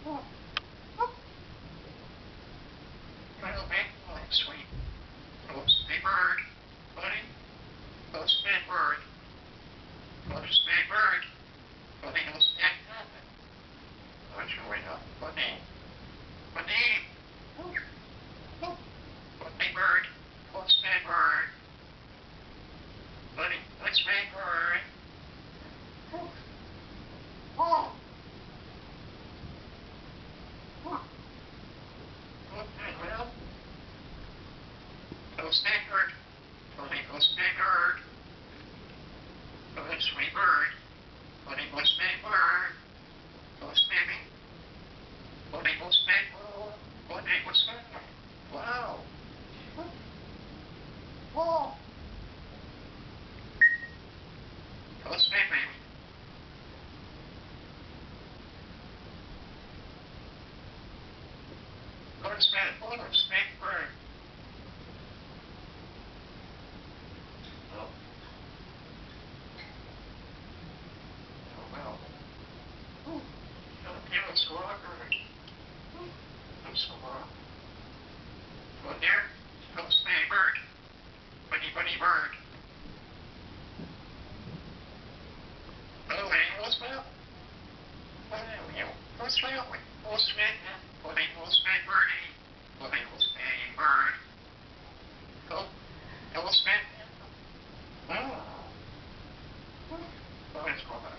Oh, well, man, sweet. Close the bird, buddy. Close the bird. Close the bird. Buddy, close the bird. What's your way up, buddy? Buddy. Buddy bird. Close the bird. Buddy, close the bird. Oh. Okay, well. Close the bird. Buddy, close the bird. Close the bird. Buddy, close the bird. Close baby. Buddy, close the Buddy, what's that? Wow. Oh. Close baby. Close the bird. Oh. Oh, well. I'm so awkward. I'm so awkward. Well, there comes the bird. Buddy, buddy, bird. Oh, hey, what's that? Well, you know, what's that? What's that? Buddy, what's that, birdie? Buddy, what's that, bird? Oh, what's that? Oh. Oh, it's going